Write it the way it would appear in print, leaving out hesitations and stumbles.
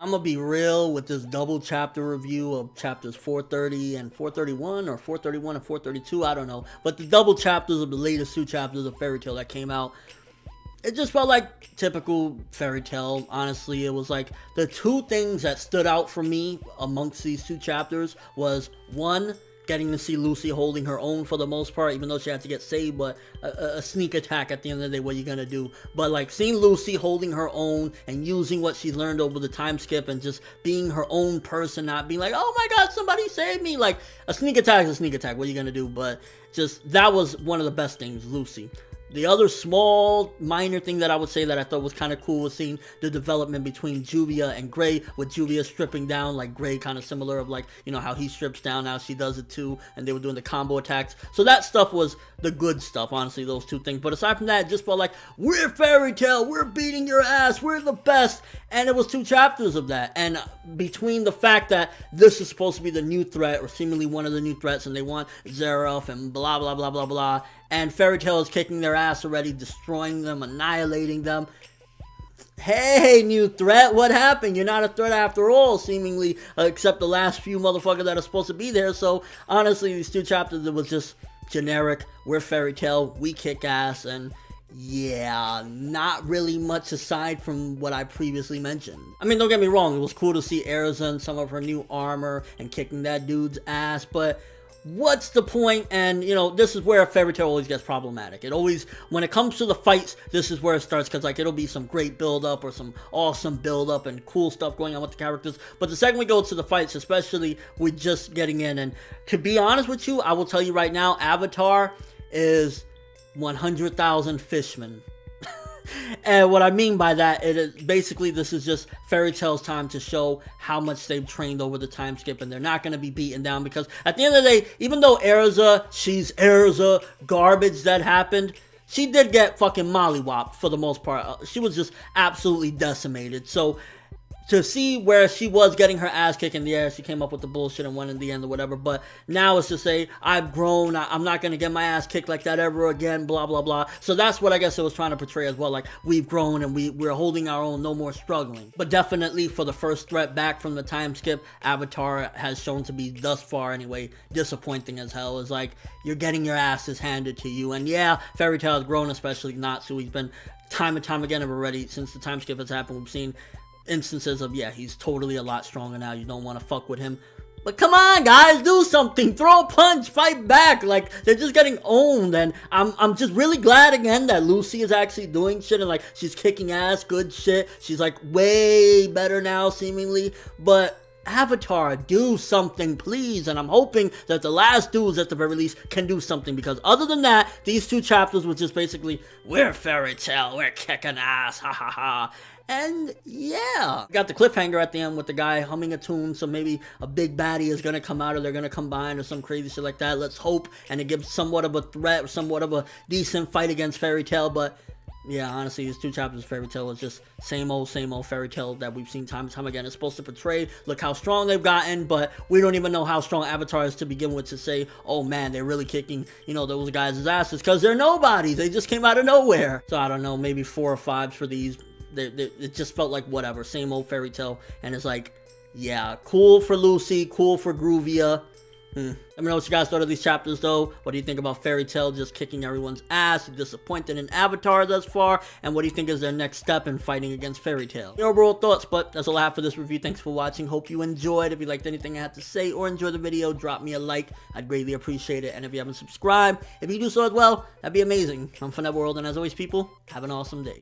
I'm gonna be real with this double chapter review of chapters 430 and 431, or 431 and 432, I don't know. But the double chapters of the latest 2 chapters of Fairy Tail that came out, it just felt like typical Fairy Tail. Honestly, it was like the 2 things that stood out for me amongst these 2 chapters was, 1, getting to see Lucy holding her own for the most part, even though she had to get saved, but a sneak attack at the end of the day, what are you gonna do? But like seeing Lucy holding her own and using what she's learned over the time skip and just being her own person, not being like, oh my god, somebody save me. Like, a sneak attack is a sneak attack, what are you gonna do? But just, that was one of the best things, Lucy. The other small, minor thing that I would say that I thought was kind of cool was seeing the development between Juvia and Gray, with Juvia stripping down, like Gray kind of similar of like, you know, how he strips down, now she does it too, and they were doing the combo attacks. So that stuff was the good stuff, honestly, those 2 things. But aside from that, it just felt like, we're Fairy Tail, we're beating your ass, we're the best. And it was 2 chapters of that. And between the fact that this is supposed to be the new threat, or seemingly one of the new threats, and they want Zeref and blah, blah, blah, blah, blah, and Fairy Tail is kicking their ass already, destroying them, annihilating them. Hey, new threat, what happened? You're not a threat after all, seemingly, except the last few motherfuckers that are supposed to be there. So, honestly, these 2 chapters, it was just generic. We're Fairy Tail, we kick ass, and yeah, not really much aside from what I previously mentioned. I mean, don't get me wrong, it was cool to see Erza and some of her new armor and kicking that dude's ass, but what's the point? And, you know, this is where Fairy Tail always gets problematic. It always, when it comes to the fights, this is where it starts, because, like, it'll be some great build-up or some awesome build-up and cool stuff going on with the characters. But the second we go to the fights, especially, we're just getting in. And to be honest with you, I will tell you right now, Avatar is 100,000 fishmen. And what I mean by that, it is basically, this is just Fairy Tail's time to show how much they've trained over the time skip, and they're not going to be beaten down, because at the end of the day, even though she's Erza, garbage that happened, she did get fucking mollywopped for the most part. She was just absolutely decimated. So to see where she was getting her ass kicked in the air, she came up with the bullshit and won in the end or whatever. But now it's to say, I've grown, I'm not going to get my ass kicked like that ever again, blah, blah, blah. So that's what I guess it was trying to portray as well. Like, we've grown and we're holding our own, no more struggling. But definitely for the first threat back from the time skip, Avatar has shown to be, thus far anyway, disappointing as hell. It's like, you're getting your asses handed to you. And yeah, Fairy Tail has grown, especially Natsu. He's been time and time again already, since the time skip has happened, we've seen instances of, yeah, he's totally a lot stronger now. You don't want to fuck with him. But come on, guys, do something. Throw a punch, fight back. Like, they're just getting owned. And I'm just really glad again that Lucy is actually doing shit, and like, she's kicking ass, good shit. She's like way better now, seemingly. But Avatar, do something, please. And I'm hoping that the last dudes at the very least can do something, because other than that, these 2 chapters were just basically, we're Fairy Tail, we're kicking ass, ha ha ha. And yeah, got the cliffhanger at the end with the guy humming a tune, so maybe a big baddie is gonna come out, or they're gonna combine, or some crazy shit like that. Let's hope. And it gives somewhat of a threat, somewhat of a decent fight against Fairy Tail. But yeah, honestly, these 2 chapters of Fairy Tail is just same old Fairy Tail that we've seen time and time again. It's supposed to portray, look how strong they've gotten, but we don't even know how strong Avatar is to begin with, to say, oh man, they're really kicking, you know, those guys' asses, because they're nobodies. They just came out of nowhere. So I don't know, maybe 4 or 5s for these. It just felt like whatever, same old Fairy Tail. And it's like, yeah, cool for Lucy, cool for Groovia. Let me know what you guys thought of these chapters, though. What do you think about Fairy Tail just kicking everyone's ass? You disappointed in Avatar thus far? And what do you think is their next step in fighting against Fairy Tail? Your overall thoughts, but that's all I have for this review. Thanks for watching. Hope you enjoyed. If you liked anything I had to say or enjoyed the video, drop me a like. I'd greatly appreciate it. And if you haven't subscribed, if you do so as well, that'd be amazing. I'm ForneverWorld, and as always, people, have an awesome day.